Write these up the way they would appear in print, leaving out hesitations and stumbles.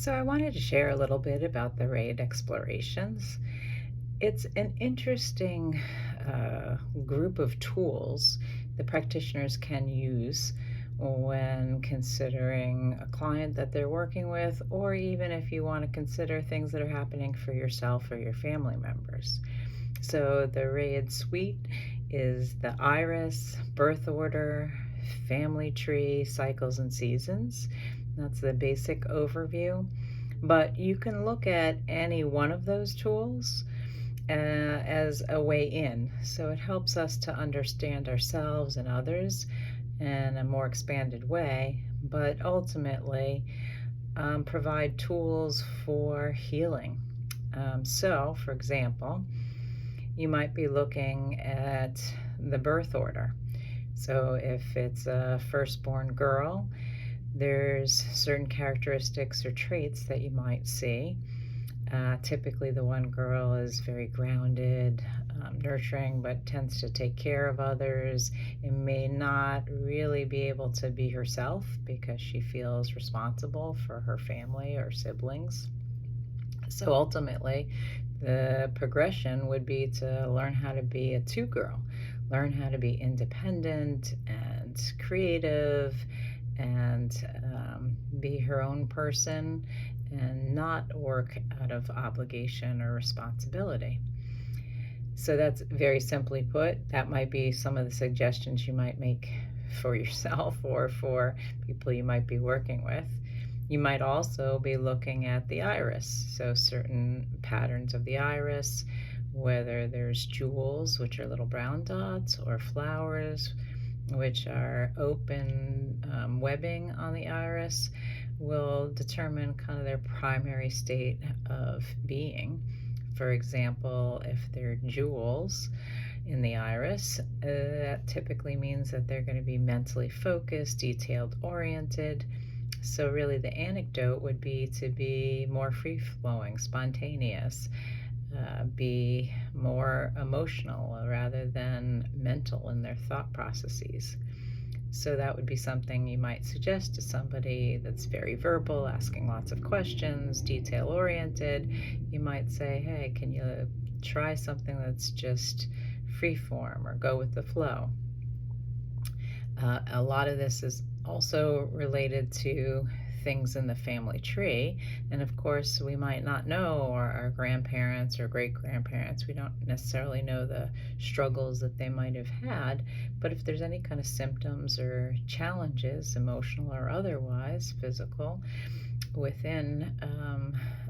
So I wanted to share a little bit about the Rayid explorations. It's an interesting group of tools the practitioners can use when considering a client that they're working with, or even if you want to consider things that are happening for yourself or your family members. So the Rayid suite is the iris, birth order, family tree, cycles and seasons. That's the basic overview. But you can look at any one of those tools as a way in. So it helps us to understand ourselves and others in a more expanded way, but ultimately provide tools for healing. So, for example, you might be looking at the birth order. So if it's a firstborn girl, there's certain characteristics or traits that you might see. Typically the one girl is very grounded, nurturing, but tends to take care of others and may not really be able to be herself because she feels responsible for her family or siblings. So ultimately, the progression would be to learn how to be a two girl, learn how to be independent and creative and be her own person and not work out of obligation or responsibility. So that's very simply put. That might be some of the suggestions you might make for yourself or for people you might be working with. You might also be looking at the iris, so certain patterns of the iris, whether there's jewels, which are little brown dots, or flowers, which are open webbing on the iris, will determine kind of their primary state of being. For example, if they're jewels in the iris, that typically means that they're going to be mentally focused, detailed oriented. So really the anecdote would be to be more free-flowing, spontaneous, be more emotional rather than mental in their thought processes. So that would be something you might suggest to somebody that's very verbal, asking lots of questions, detail-oriented. You might say, hey, can you try something that's just free form or go with the flow? A lot of this is also related to things in the family tree, and of course we might not know our grandparents or great-grandparents. We don't necessarily know the struggles that they might have had, but if there's any kind of symptoms or challenges, emotional or otherwise, physical, within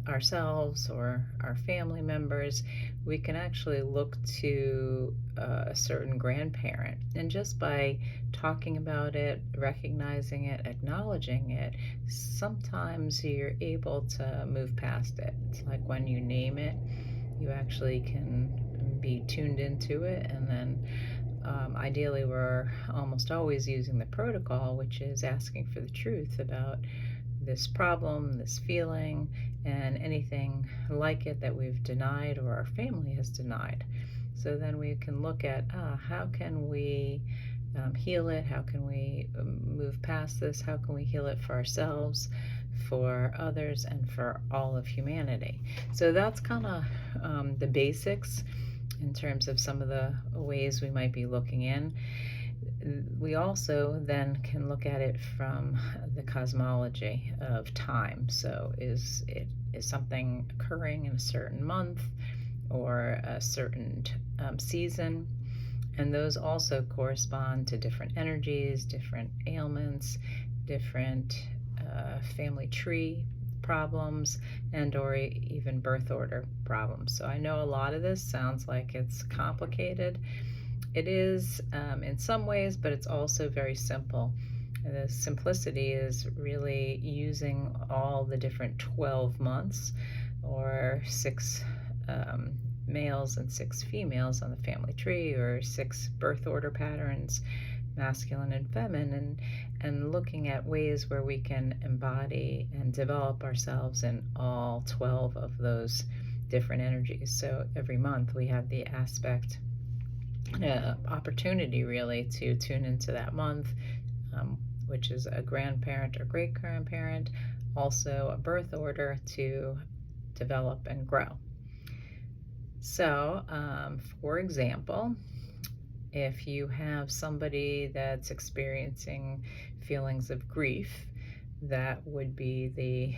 ourselves or our family members, we can actually look to a certain grandparent, and just by talking about it, recognizing it, acknowledging it, sometimes you're able to move past it. It's like when you name it, you actually can be tuned into it, and then ideally we're almost always using the protocol, which is asking for the truth about this problem, this feeling, and anything like it that we've denied or our family has denied. So then we can look at how can we heal it, how can we move past this, how can we heal it for ourselves, for others, and for all of humanity. So that's kind of the basics in terms of some of the ways we might be looking in. We also then can look at it from the cosmology of time. So is something occurring in a certain month or a certain season? And those also correspond to different energies, different ailments, different family tree problems, and or even birth order problems. So I know a lot of this sounds like it's complicated. It is in some ways, but it's also very simple. The simplicity is really using all the different 12 months or 6 males and 6 females on the family tree, or 6 birth order patterns, masculine and feminine, and looking at ways where we can embody and develop ourselves in all 12 of those different energies. So every month we have the aspect, opportunity really to tune into that month, which is a grandparent or great grandparent, also a birth order to develop and grow. So, for example, if you have somebody that's experiencing feelings of grief, that would be the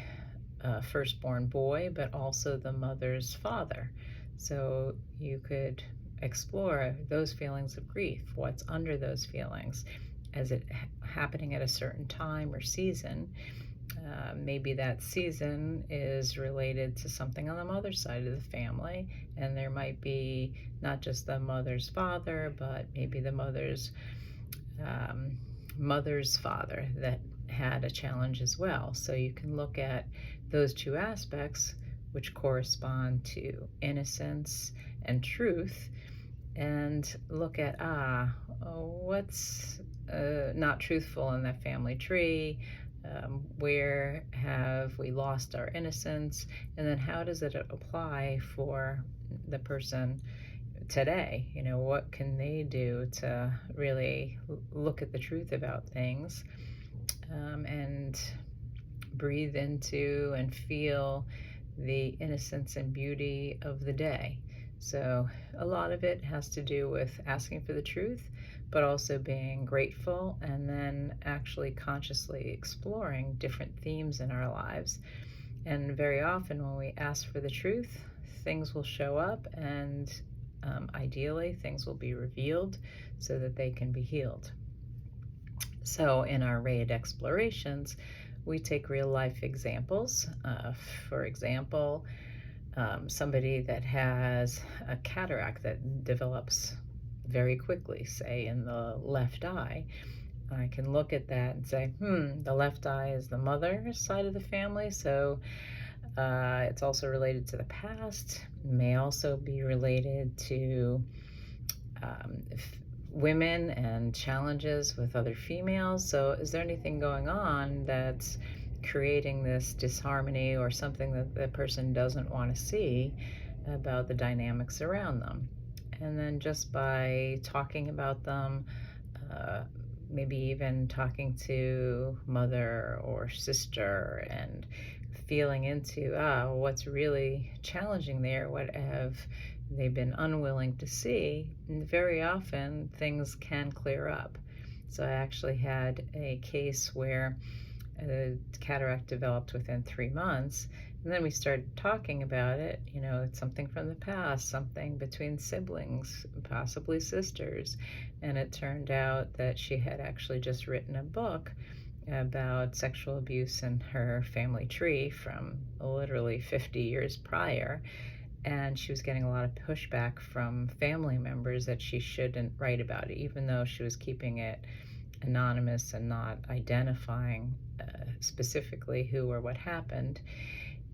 firstborn boy, but also the mother's father. So you could explore those feelings of grief. What's under those feelings? Is it happening at a certain time or season? Maybe that season is related to something on the mother's side of the family, and there might be not just the mother's father, but maybe the mother's father that had a challenge as well. So you can look at those two aspects, which correspond to innocence and truth, and look at what's not truthful in that family tree. Where have we lost our innocence, and then how does it apply for the person today? What can they do to really look at the truth about things, and breathe into and feel the innocence and beauty of the day. So a lot of it has to do with asking for the truth, but also being grateful, and then actually consciously exploring different themes in our lives. And very often when we ask for the truth, things will show up, and ideally things will be revealed so that they can be healed. So in our Rayid explorations, we take real life examples. For example, somebody that has a cataract that develops very quickly, say in the left eye. I can look at that and say, the left eye is the mother's side of the family, so it's also related to the past. It may also be related to women and challenges with other females. So is there anything going on that's creating this disharmony, or something that the person doesn't want to see about the dynamics around them? And then just by talking about them, maybe even talking to mother or sister and feeling into what's really challenging there, what have they been unwilling to see, and very often things can clear up. So I actually had a case where the cataract developed within 3 months, and then we started talking about it. It's something from the past, something between siblings, possibly sisters, and it turned out that she had actually just written a book about sexual abuse in her family tree from literally 50 years prior, and she was getting a lot of pushback from family members that she shouldn't write about it, even though she was keeping it anonymous and not identifying specifically who or what happened.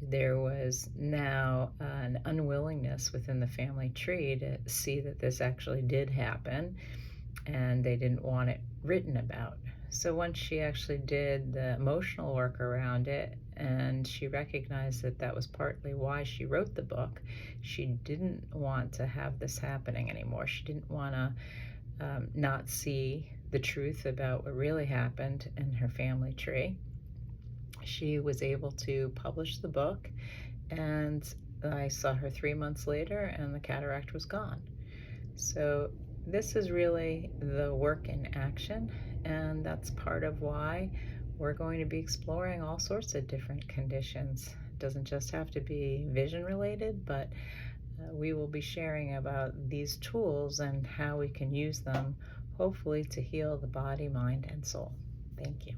There was now an unwillingness within the family tree to see that this actually did happen, and they didn't want it written about. So once she actually did the emotional work around it, and she recognized that that was partly why she wrote the book, she didn't want to have this happening anymore. She didn't want to not see the truth about what really happened in her family tree. She was able to publish the book, and I saw her 3 months later, and the cataract was gone. So this is really the work in action, and that's part of why we're going to be exploring all sorts of different conditions. It doesn't just have to be vision related, but we will be sharing about these tools and how we can use them, hopefully to heal the body, mind, and soul. Thank you.